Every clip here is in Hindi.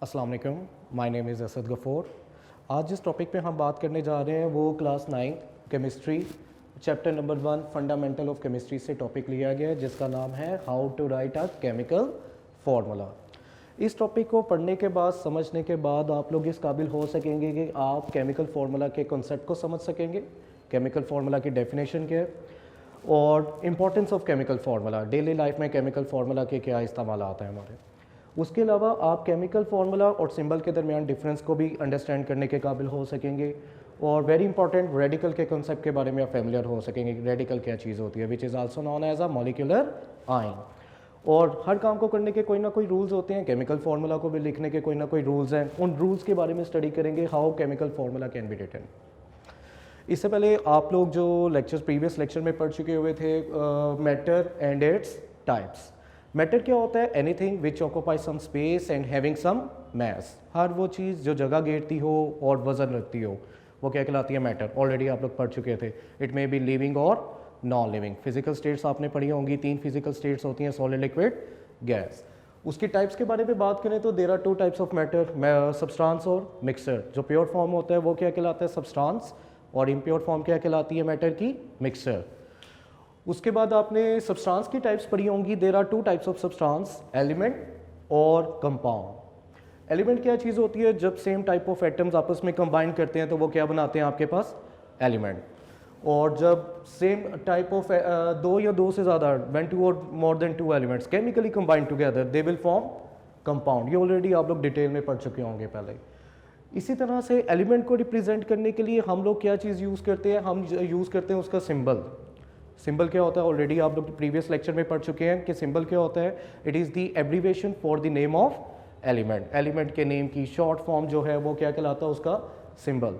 अस्सलाम वालेकुम, my name is Asad Ghafoor. आज जिस टॉपिक पे हम बात करने जा रहे हैं वो class 9 chemistry chapter number 1 fundamental of chemistry से टॉपिक लिया गया है जिसका नाम है how to write a chemical formula. इस टॉपिक को पढ़ने के बाद समझने के बाद आप लोग इस काबिल हो सकेंगे कि आप केमिकल फार्मूला के कॉन्सेप्ट को समझ सकेंगे, केमिकल फार्मूला की डेफिनेशन क्या है और importance of chemical formula, daily life में केमिकल फार्मूला के क्या इस्तेमाल आते हैं हमारे। उसके अलावा आप केमिकल फार्मूला और सिंबल के दरमियान डिफरेंस को भी अंडरस्टैंड करने के काबिल हो सकेंगे और वेरी इंपॉर्टेंट रेडिकल के कॉन्सेप्ट के बारे में आप फेमिलियर हो सकेंगे। रेडिकल क्या चीज़ होती है, which is also known as a molecular ion. और हर काम को करने के कोई ना कोई रूल्स होते हैं, केमिकल फार्मूला को भी लिखने के कोई ना कोई रूल्स हैं। उन रूल्स के बारे में स्टडी करेंगे, how chemical formula can be written. इससे पहले आप लोग जो लेक्चर्स प्रीवियस लेक्चर में पढ़ चुके हुए थे, matter and its types. Matter क्या होता है? Anything which occupy some space and having some mass. हर वो चीज़ जो जगह घेरती हो और वजन रखती हो वो क्या कहलाती है? मैटर। ऑलरेडी आप लोग पढ़ चुके थे। इट मे बी लिविंग और नॉन लिविंग। फिजिकल स्टेट्स आपने पढ़ी होंगी, 3 फिजिकल स्टेट्स होती हैं, सॉलिड, लिक्विड, गैस। उसकी टाइप्स के बारे में बात करें तो there are 2 types of matter, substance और मिक्सचर। जो प्योर फॉर्म होता है वो क्या कहलाता है? सब्सटेंस। और इम्प्योर फॉर्म क्या कहलाती है मैटर की? मिक्सचर। उसके बाद आपने सब्सटेंस की टाइप्स पढ़ी होंगी। There are 2 types of substance, element और कंपाउंड। एलिमेंट क्या चीज़ होती है? जब सेम टाइप ऑफ एटम्स आपस में कंबाइन करते हैं तो वो क्या बनाते हैं आपके पास? एलिमेंट। और जब सेम टाइप ऑफ 2 या 2 से ज़्यादा, व्हेन 2 और more than 2 elements chemically combine together, they will form compound. ये ऑलरेडी आप लोग डिटेल में पढ़ चुके होंगे पहले। इसी तरह से एलिमेंट को रिप्रेजेंट करने के लिए हम लोग क्या चीज़ यूज़ करते हैं? हम यूज़ करते हैं उसका सिंबल। सिंबल क्या होता है? ऑलरेडी आप लोग प्रीवियस लेक्चर में पढ़ चुके हैं कि सिंबल क्या होता है। It is the abbreviation for the name of element. Element के नेम की शॉर्ट फॉर्म जो है वो क्या कहलाता है? उसका सिंबल।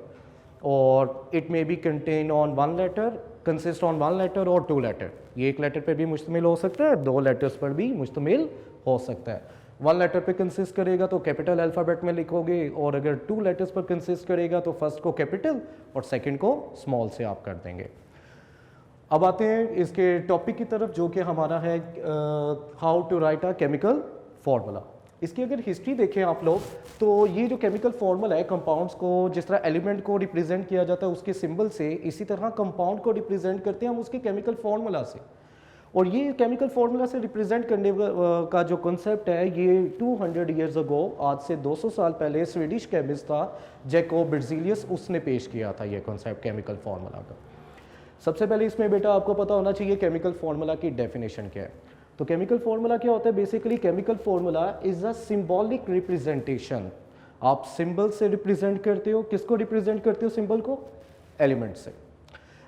और it may be contain on 1 letter, consist on 1 letter और 2 लेटर। ये 1 लेटर पर भी मुश्तमिल हो सकता है, 2 लेटर्स पर भी मुश्तमिल हो सकता है। 1 लेटर पे कंसिस्ट करेगा तो कैपिटल अल्फ़ाबेट में लिखोगे, और अगर 2 लेटर्स पर कंसिस्ट करेगा तो फर्स्ट को कैपिटल और सेकंड को स्मॉल से आप कर देंगे। अब आते हैं इसके टॉपिक की तरफ जो कि हमारा है how to write a chemical formula. इसकी अगर हिस्ट्री देखें आप लोग तो ये जो केमिकल फार्मूला है, कंपाउंड्स को जिस तरह एलिमेंट को रिप्रेजेंट किया जाता है उसके सिंबल से, इसी तरह कंपाउंड को रिप्रेजेंट करते हैं हम उसके केमिकल फार्मूला से। और ये केमिकल फार्मूला से रिप्रेजेंट करने का जो कॉन्सेप्ट है ये 200 ईयर्स अगो, आज से 200 साल पहले स्वीडिश केमिस्ट था जैकोब बेrzelius, उसने पेश किया था ये कॉन्सेप्ट केमिकल फार्मूला का। सबसे पहले इसमें बेटा आपको पता होना चाहिए केमिकल फार्मूला की डेफिनेशन क्या है। तो केमिकल फार्मूला क्या होता है? Basically chemical formula is a symbolic representation. आप सिंबल से रिप्रेजेंट करते हो। किसको रिप्रेजेंट करते हो? सिंबल को। एलिमेंट से।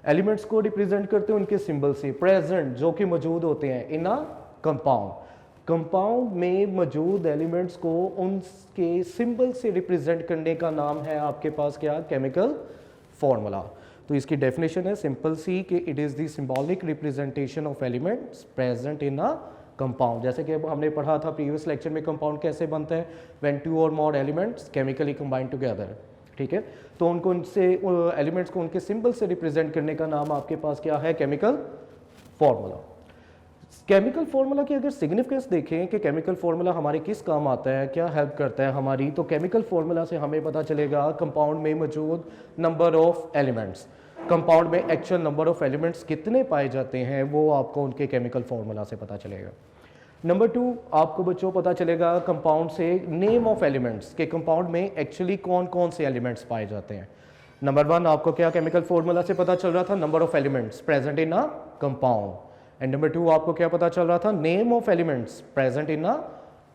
एलिमेंट्स को रिप्रेजेंट करते हो उनके सिंबल से, प्रेजेंट जो कि मौजूद होते हैं इन अ कंपाउंड। कंपाउंड में मौजूद एलिमेंट्स को उनके सिंबल से रिप्रेजेंट करने का नाम है आपके पास क्या? Chemical formula. तो इसकी डेफिनेशन है सिंपल सी कि it is the symbolic representation of elements present in a compound. जैसे कि हमने पढ़ा था प्रीवियस लेक्चर में, कंपाउंड कैसे बनता है? व्हेन 2 और more elements chemically combine together. ठीक है, तो उनको उनसे एलिमेंट्स को उनके सिंबल से रिप्रेजेंट करने का नाम आपके पास क्या है? Chemical formula. केमिकल फार्मूला की अगर सिग्निफिकेंस देखें कि केमिकल फार्मूला हमारे किस काम आता है, क्या हेल्प करता है हमारी, तो केमिकल फार्मूला से हमें पता चलेगा कंपाउंड में मौजूद नंबर ऑफ एलिमेंट्स, कंपाउंड में एक्चुअल नंबर ऑफ एलिमेंट्स कितने पाए जाते हैं वो आपको उनके केमिकल फार्मूला से पता चलेगा। नंबर 2, आपको बच्चों पता चलेगा कंपाउंड से नेम ऑफ एलिमेंट्स के कंपाउंड में एक्चुअली कौन कौन से एलिमेंट्स पाए जाते हैं। नंबर 1 आपको क्या केमिकल फार्मूला से पता चल रहा था? Number of elements present in a compound. And number 2 आपको क्या पता चल रहा था? Name of elements present in a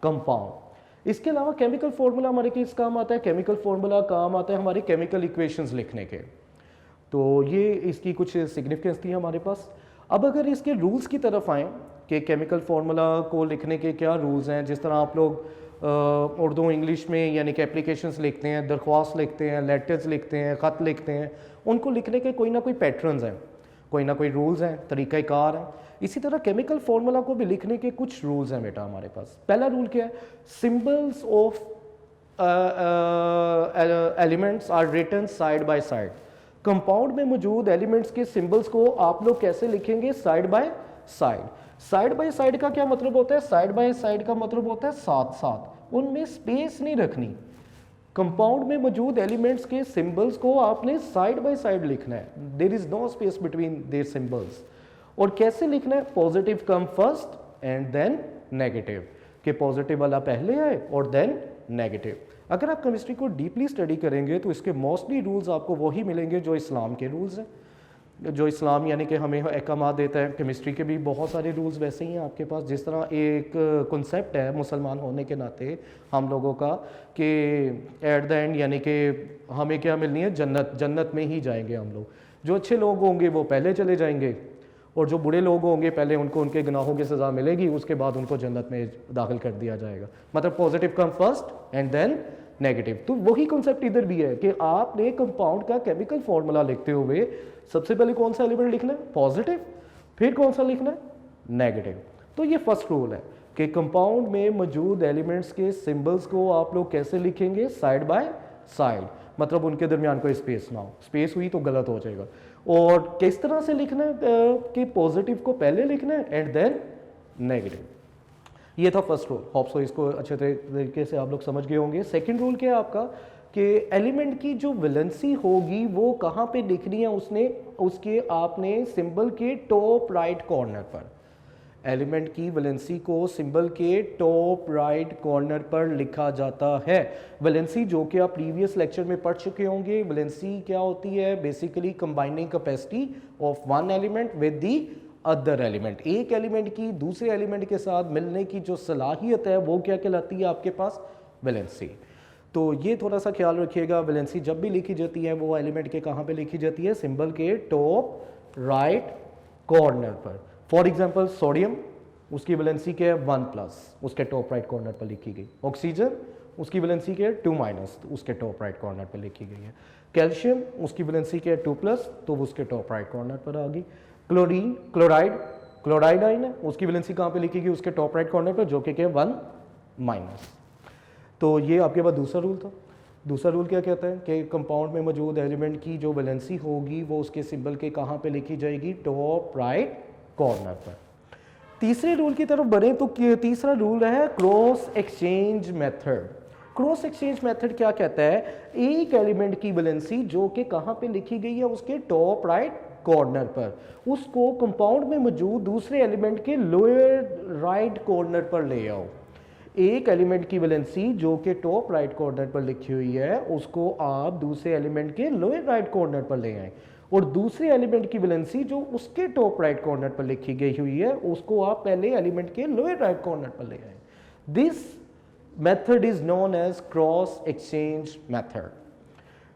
compound. इसके अलावा केमिकल फार्मूला हमारे किस काम आता है? केमिकल फार्मूला काम आता है हमारी केमिकल इक्वेशंस लिखने के। तो ये इसकी कुछ सिग्निफिकेंस थी हमारे पास। अब अगर इसके रूल्स की तरफ आएँ कि केमिकल फार्मूला को लिखने के क्या रूल्स हैं, जिस तरह आप लोग उर्दू इंग्लिश में यानी कि एप्लीकेशंस लिखते हैं, दरख्वास्त लिखते हैं, लेटर्स लिखते हैं, ख़त लिखते हैं, उनको लिखने के कोई ना कोई पैटर्न्स हैं, कोई ना कोई रूल्स हैं, तरीक़ाकार हैं। इसी तरह केमिकल फार्मूला को भी लिखने के कुछ रूल्स हैं बेटा हमारे पास। पहला रूल क्या है? Symbols of elements are written side by side. Compound में मौजूद एलिमेंट्स के सिंबल्स को आप लोग कैसे लिखेंगे? Side by side. Side by side का क्या मतलब होता है? साइड बाय साइड का मतलब होता है साथ साथ। उनमें स्पेस नहीं रखनी। कंपाउंड में मौजूद एलिमेंट्स के सिंबल्स को आपने साइड बाय साइड लिखना है, there is no space between their symbols. और कैसे लिखना है? Positive come first and then negative, कि पॉजिटिव वाला पहले आए और देन नेगेटिव। अगर आप केमिस्ट्री को डीपली स्टडी करेंगे तो इसके मोस्टली रूल्स आपको वही मिलेंगे जो इस्लाम के रूल्स हैं। जो इस्लाम यानी कि हमें अहकाम देता है, केमिस्ट्री के भी बहुत सारे रूल्स वैसे ही हैं आपके पास। जिस तरह एक कॉन्सेप्ट है मुसलमान होने के नाते हम लोगों का कि एट द एंड यानी कि हमें क्या मिलनी है? जन्नत। जन्नत में ही जाएंगे हम लोग। जो अच्छे लोग होंगे वो पहले चले जाएंगे और जो बुरे लोग होंगे पहले उनको उनके गुनाहों की सज़ा मिलेगी, उसके बाद उनको जन्नत में दाखिल कर दिया जाएगा। मतलब positive come first and then negative. तो वही कॉन्सेप्ट इधर भी है कि आपने कंपाउंड का केमिकल फॉर्मूला लिखते हुए सबसे पहले कौन सा एलिमेंट लिखना है? पॉजिटिव। फिर कौन सा लिखना है? नेगेटिव। तो ये फर्स्ट रूल है कि कंपाउंड में मौजूद एलिमेंट्स के सिंबल्स को आप लोग कैसे लिखेंगे? साइड बाय साइड, मतलब उनके दरमियान कोई स्पेस ना हो। स्पेस हुई तो गलत हो जाएगा। और किस तरह से लिखना है कि पॉजिटिव को पहले लिखना है एंड देन नेगेटिव। ये था फर्स्ट रूल। होप सो इसको अच्छे तरीके से आप लोग समझ गए होंगे। सेकंड रूल क्या है आपका कि एलिमेंट की जो वैलेंसी होगी वो कहाँ पे लिखनी है? उसके आपने सिंबल के टॉप राइट कॉर्नर पर, एलिमेंट की वैलेंसी को सिंबल के टॉप राइट कॉर्नर पर लिखा जाता है। वैलेंसी जो कि आप प्रीवियस लेक्चर में पढ़ चुके होंगे, वैलेंसी क्या होती है? Basically combining capacity of one element with the other element. एक एलिमेंट की दूसरे एलिमेंट के साथ मिलने की जो सलाहियत है वो क्या कहलाती है आपके पास? वैलेंसी। तो ये थोड़ा सा ख्याल रखिएगा, वैलेंसी जब भी लिखी जाती है वो एलिमेंट के कहाँ पे लिखी जाती है? सिंबल के टॉप राइट कॉर्नर पर। फॉर एग्जांपल सोडियम, उसकी वैलेंसी क्या है? 1+, उसके टॉप राइट कॉर्नर पर लिखी गई। ऑक्सीजन, उसकी वैलेंसी क्या है? 2-, उसके टॉप राइट कॉर्नर पर लिखी गई है। कैल्शियम, उसकी वैलेंसी क्या है? 2+, तो वो उसके टॉप राइट कॉर्नर पर आ गई। क्लोरीन, क्लोराइड आइन है, उसकी वैलेंसी कहाँ पे लिखी गई? उसके टॉप राइट कॉर्नर पर, जो कि क्या है? 1-। तो ये आपके पास दूसरा रूल था। दूसरा रूल क्या कहता है कि कंपाउंड में मौजूद एलिमेंट की जो वैलेंसी होगी वो उसके सिंबल के कहाँ पे लिखी जाएगी? टॉप राइट कॉर्नर पर। तीसरे रूल की तरफ बढ़े तो तीसरा रूल है cross exchange method. Cross exchange method क्या कहता है? एक एलिमेंट की वैलेंसी जो कि कहाँ पे लिखी गई है? उसके टॉप राइट कॉर्नर पर, उसको कंपाउंड में मौजूद दूसरे एलिमेंट के लोअर राइट कॉर्नर पर ले आओ। एक एलिमेंट की वैलेंसी जो कि टॉप राइट कॉर्नर पर लिखी हुई है उसको आप दूसरे एलिमेंट के लोअर राइट कॉर्नर पर ले आए, और दूसरे एलिमेंट की वैलेंसी जो उसके टॉप राइट कॉर्नर पर लिखी गई हुई है उसको आप पहले एलिमेंट के लोअर राइट कॉर्नर पर ले आए। This method is known as cross exchange method.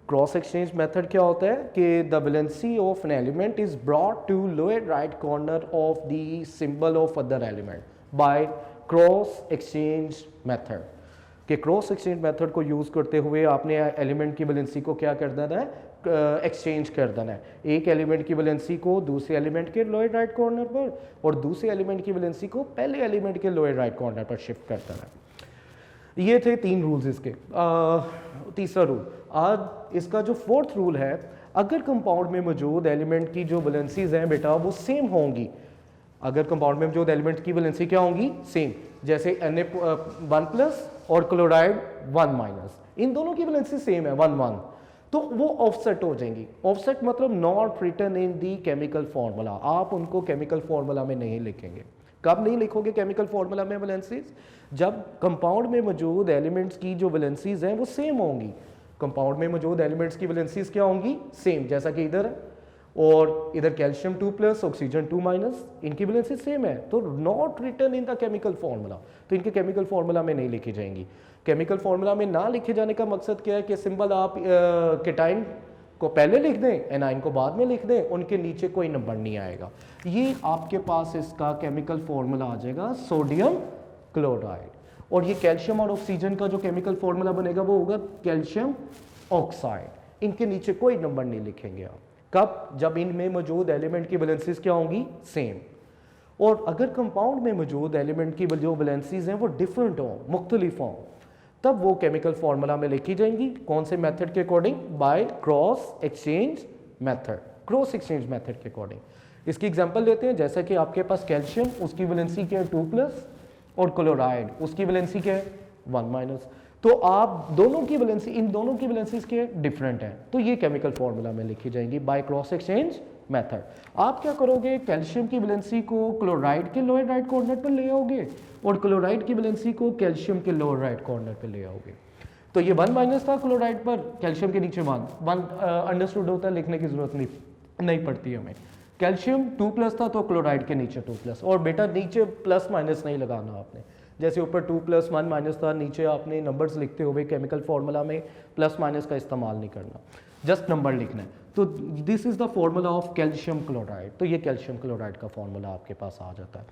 Cross exchange method क्या होता है कि the valency of an element is brought to lower right corner of the symbol of other element by cross exchange method. कि क्रॉस एक्सचेंज मेथड को यूज़ करते हुए आपने एलिमेंट की वैलेंसी को क्या कर देना है? एक्सचेंज कर देना है। एक एलिमेंट की वैलेंसी को दूसरे एलिमेंट के लोअर राइट कॉर्नर पर और दूसरे एलिमेंट की वैलेंसी को पहले एलिमेंट के लोअर राइट कॉर्नर पर शिफ्ट कर देना है। ये थे 3 रूल्स इसके। तीसरा रूल, आज इसका जो फोर्थ रूल है, अगर कंपाउंड में मौजूद एलिमेंट की जो वैलेंसीज हैं बेटा वो सेम होंगी, अगर कंपाउंड में मौजूद एलिमेंट की वैलेंसी क्या होंगी? सेम। जैसे Na1+ और क्लोराइड 1-, इन दोनों की वैलेंसी सेम है 1-1, तो वो ऑफसेट हो जाएंगी। ऑफसेट मतलब not written in the chemical formula. आप उनको केमिकल फॉर्मूला में नहीं लिखेंगे। कब नहीं लिखोगे केमिकल फॉर्मूला में वैलेंसीज? जब कंपाउंड में मौजूद एलिमेंट्स की जो वैलेंसीज हैं वो सेम होंगी। कंपाउंड में मौजूद एलिमेंट्स की वैलेंसीज क्या होंगी? सेम, जैसा कि इधर है। और इधर कैल्शियम 2+, ऑक्सीजन 2-, इनकी वैलेंसी सेम है, तो not written in the chemical formula, तो इनके केमिकल फॉर्मूला में नहीं लिखी जाएंगी। केमिकल फॉर्मूला में ना लिखे जाने का मकसद क्या है कि सिंबल आप केटाइन को पहले लिख दें, एनाइन को बाद में लिख दें, उनके नीचे कोई नंबर नहीं आएगा। ये आपके पास इसका केमिकल फॉर्मूला आ जाएगा सोडियम क्लोराइड। और ये कैल्शियम और ऑक्सीजन का जो केमिकल फॉर्मूला बनेगा वो होगा कैल्शियम ऑक्साइड। इनके नीचे कोई नंबर नहीं लिखेंगे आप। कब? जब इनमें मौजूद एलिमेंट की वैलेंसीज क्या होंगी? सेम। और अगर कंपाउंड में मौजूद एलिमेंट की जो वैलेंसीज हैं वो डिफरेंट हों, मुख्तलिफ हों, तब वो केमिकल फॉर्मूला में लिखी जाएंगी। कौन से मेथड के according? Bye cross exchange method. Cross exchange method के अकॉर्डिंग। इसकी एग्जांपल लेते हैं। जैसा कि आपके पास कैल्शियम, उसकी वैलेंसी क्या है? 2+, और क्लोराइड उसकी वैलेंसी क्या है? 1 माइनस। तो आप दोनों की वैलेंसी, इन दोनों की वैलेंसीज के डिफरेंट हैं, तो ये केमिकल फॉर्मूला में लिखी जाएंगी बाय क्रॉस एक्सचेंज मेथड। आप क्या करोगे, कैल्शियम की वैलेंसी को क्लोराइड के लोअर राइट कॉर्नर पर ले आओगे और क्लोराइड की वैलेंसी को कैल्शियम के लोअर राइट कॉर्नर पर ले आओगे। तो ये 1 माइनस था क्लोराइड पर, कैल्शियम के नीचे 1 अंडरस्टूड होता है, लिखने की जरूरत नहीं पड़ती हमें। कैल्शियम 2 प्लस था तो क्लोराइड के नीचे 2 प्लस, और बेटा नीचे प्लस माइनस नहीं लगाना आपने, जैसे ऊपर 2 प्लस 1 माइनस था, नीचे आपने नंबर्स लिखते हुए केमिकल फार्मूला में प्लस माइनस का इस्तेमाल नहीं करना, जस्ट नंबर लिखना है। तो this is the formula of calcium chloride. तो ये कैल्शियम क्लोराइड का फॉर्मूला आपके पास आ जाता है।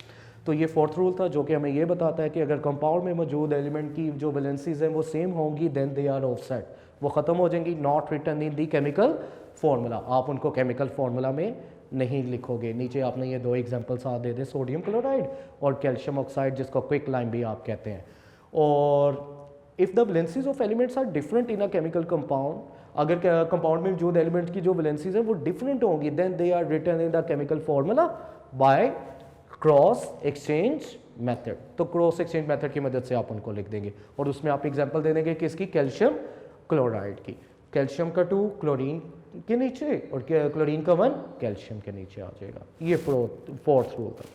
तो ये फोर्थ रूल था जो कि हमें ये बताता है कि अगर कंपाउंड में मौजूद एलिमेंट की जो वैलेंसीज हैं वो सेम होंगी देन दे आर ऑफसेट, वो ख़त्म हो जाएंगी, not written in the chemical formula. आप उनको केमिकल फार्मूला में नहीं लिखोगे। नीचे आपने ये 2 एग्जांपल साथ दे दे, सोडियम क्लोराइड और कैल्शियम ऑक्साइड, जिसको क्विक लाइम भी आप कहते हैं। और if the valencies of elements are different in a chemical compound, अगर कंपाउंड में मौजूद एलिमेंट की जो वैलेंसीज है वो डिफरेंट होंगी then they are written in the chemical formula by cross exchange method. तो क्रॉस एक्सचेंज मेथड की मदद से आप उनको लिख देंगे और उसमें आप एग्जांपल दे देंगे किसकी, कैल्शियम क्लोराइड की। कैल्शियम का 2 क्लोरीन के नीचे और क्लोरीन का 1 कैल्शियम के नीचे आ जाएगा। ये फोर्थ रूल था।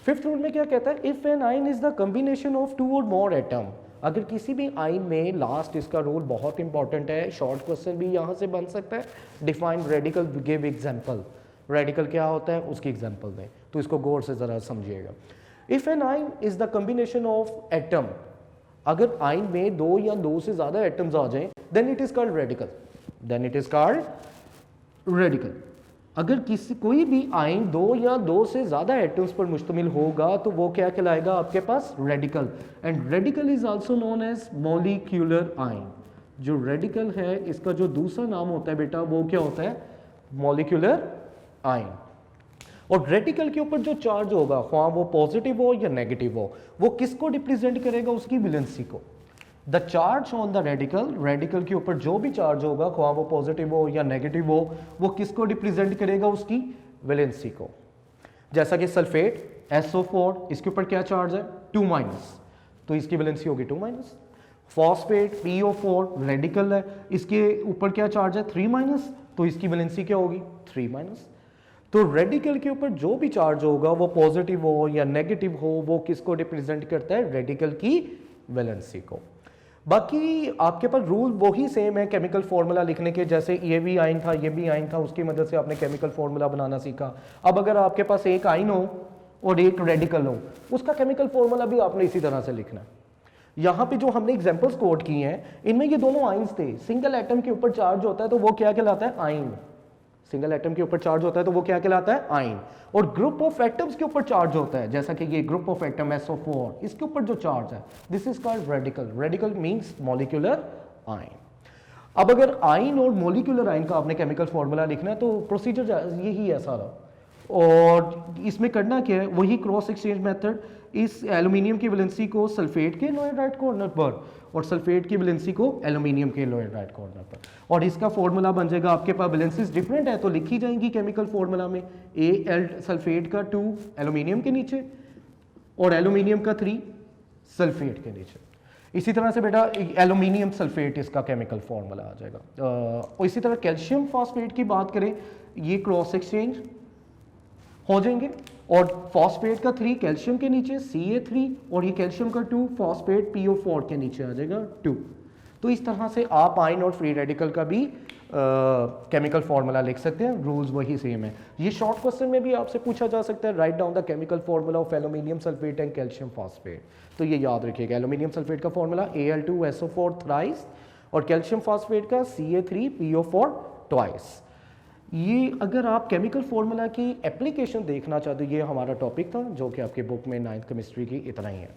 फिफ्थ रूल में क्या कहता है, if an ion is the combination of 2 और मोर एटम, अगर किसी भी आयन में, लास्ट इसका रूल बहुत इंपॉर्टेंट है, शॉर्ट क्वेश्चन भी यहाँ से बन सकता है, define radical give example, radical क्या होता है उसकी एग्जाम्पल दें, तो इसको गौर से ज़रा समझिएगा। If an ion is the combination of atom, अगर आयन में 2 या 2 से ज़्यादा एटम्स आ जाएं then it is called radical, then it is called radical. अगर कोई भी आयन 2 या 2 से ज़्यादा एटम्स पर मुश्तमिल होगा तो वो क्या कहलाएगा आपके पास, radical. And radical is also known as molecular ion. जो रेडिकल है इसका जो दूसरा नाम होता है बेटा वो क्या होता है, मॉलिक्यूलर आयन। और रेडिकल के ऊपर जो चार्ज होगा, ख्वाह वो पॉजिटिव हो या नेगेटिव हो, वो किसको रिप्रेजेंट करेगा, उसकी वैलेंसी को। The charge on the radical, radical के ऊपर जो भी चार्ज होगा, ख्वाह वो पॉजिटिव हो या नेगेटिव हो, वो किसको रिप्रेजेंट करेगा, उसकी वैलेंसी को। जैसा कि सल्फेट SO4, इसके ऊपर क्या चार्ज है, 2 माइनस, तो इसकी वैलेंसी होगी 2 माइनस। फॉस्फेट PO4 रेडिकल है, इसके ऊपर क्या चार्ज है, 3 माइनस, तो इसकी वैलेंसी क्या होगी, 3 माइनस। तो रेडिकल के ऊपर जो भी चार्ज होगा वो पॉजिटिव हो या नेगेटिव हो, वो किसको रिप्रेजेंट करता है, रेडिकल की वैलेंसी को। बाकी आपके पास रूल वही सेम है केमिकल फार्मूला लिखने के, जैसे ये भी आयन था ये भी आयन था, उसकी मदद से आपने केमिकल फार्मूला बनाना सीखा। अब अगर आपके पास एक आयन हो और एक रेडिकल हो, उसका केमिकल फार्मूला भी आपने इसी तरह से लिखना है। यहाँ पे जो हमने एग्जांपल्स कोट किए हैं इनमें ये दोनों आयन्स थे, सिंगल एटम के ऊपर चार्ज होता है तो वो क्या कहलाता है, आयन। सिंगल एटम के ऊपर चार्ज होता है तो वो क्या कहलाता है, आयन। और ग्रुप ऑफ एटम्स के ऊपर चार्ज होता है, जैसा कि ये ग्रुप ऑफ एटम SO4, इसके ऊपर जो चार्ज है this is called radical. Radical means molecular ion. अब अगर आयन और मॉलिक्यूलर आयन का आपने केमिकल फार्मूला लिखना है तो प्रोसीजर यही है सारा, और इसमें करना क्या है, वही क्रॉस एक्सचेंज मेथड। इस एल्यूमिनियम की वैलेंसी को सल्फेट के लोअर राइट कॉर्नर पर और सल्फेट की वैलेंसी को एल्यूमिनियम के लोअर राइट कॉर्नर पर, और इसका फॉर्मूला बन जाएगा, आपके पास वैलेंसीज डिफरेंट है तो लिखी जाएंगी केमिकल फार्मूला में, Al सल्फेट का 2 एल्यूमिनियम के नीचे और एल्यूमिनियम का 3 सल्फेट के नीचे। इसी तरह से बेटा एल्यूमिनियम सल्फेट इसका केमिकल फार्मूला आ जाएगा। और इसी तरह कैल्शियम फॉस्फेट की बात करें, ये क्रॉस एक्सचेंज हो जाएंगे और फॉस्फेट का 3 कैल्शियम के नीचे Ca3 और ये कैल्शियम का 2 फॉस्फेट PO4 के नीचे आ जाएगा 2। तो इस तरह से आप आयन और फ्री रेडिकल का भी केमिकल फार्मूला लिख सकते हैं, रूल्स वही सेम है। ये शॉर्ट क्वेश्चन में भी आपसे पूछा जा सकता है, write down the chemical formula of aluminium sulphate and calcium phosphate. तो ये याद रखिएगा, एल्यूमिनियम सल्फेट का फार्मूला Al2SO4 थ्राइस और कैल्शियम फॉस्फेट का Ca3PO4 ट्वाइस। ये अगर आप केमिकल फार्मूला की एप्लीकेशन देखना चाहते हो, ये हमारा टॉपिक था जो कि आपके बुक में 9th केमिस्ट्री की इतना ही है।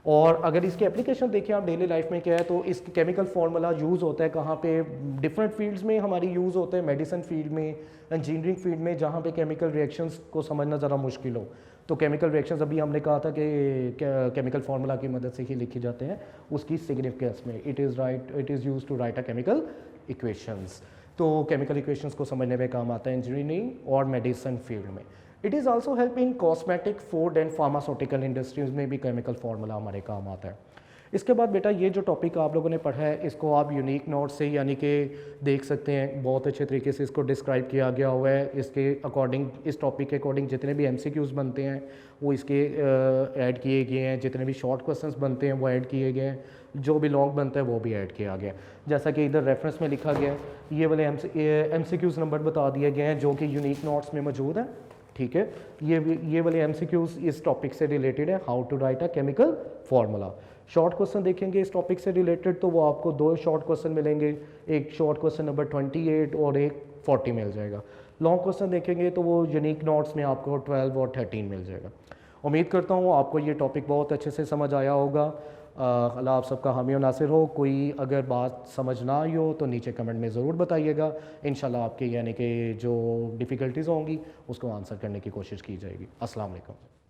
और अगर इसकी एप्लीकेशन देखें आप डेली लाइफ में क्या है, तो इस केमिकल फार्मूला यूज़ होता है कहाँ पे, डिफरेंट फील्ड्स में हमारी यूज़ होता है, मेडिसिन फील्ड में, इंजीनियरिंग फील्ड में, जहाँ पे केमिकल रिएक्शंस को समझना ज़रा मुश्किल हो। तो केमिकल रिएक्शंस अभी हमने कहा था कि केमिकल फार्मूला की मदद से ही लिखे जाते हैं, उसकी सिग्निफिकेंस में it is use to write a chemical equations. तो केमिकल इक्वेशंस को समझने में काम आता है इंजीनियरिंग और मेडिसिन फील्ड में। It is also help in cosmetic, food and pharmaceutical industries में भी केमिकल फार्मूला हमारे काम आता है। इसके बाद बेटा ये जो टॉपिक आप लोगों ने पढ़ा है इसको आप यूनिक नोट से यानी कि देख सकते हैं, बहुत अच्छे तरीके से इसको डिस्क्राइब किया गया हुआ है। इसके अकॉर्डिंग, इस टॉपिक के अकॉर्डिंग जितने भी एमसीक्यूज़ बनते हैं वो इसके ऐड किए गए हैं, जितने भी शॉर्ट क्वेश्चंस बनते हैं वो ऐड किए गए हैं, जो भी लॉन्ग बनता है वो भी ऐड किया गया। जैसा कि इधर रेफरेंस में लिखा गया है, ये वाले एमसीक्यूज़ नंबर बता दिए गए हैं जो कि यूनिक नोट्स में मौजूद है। ठीक है, ये वाले एमसीक्यूज़ इस टॉपिक से रिलेटेड है, how to write a chemical formula. Short question देखेंगे इस टॉपिक से रिलेटेड तो वो आपको 2 शॉर्ट क्वेश्चन मिलेंगे, एक शॉर्ट क्वेश्चन नंबर 28 और एक 40 मिल जाएगा। लॉन्ग क्वेश्चन देखेंगे तो वो यूनिक नोट्स में आपको 12 और 13 मिल जाएगा। उम्मीद करता हूँ आपको ये टॉपिक बहुत अच्छे से समझ आया होगा। अल्लाह आप सबका हामी और नासिर हो। कोई अगर बात समझ ना आई हो तो नीचे कमेंट में ज़रूर बताइएगा। इंशाल्लाह आपके यानी कि जो डिफ़िकल्टीज़ होंगी उसको आंसर करने की कोशिश की जाएगी। अस्सलाम वालेकुम।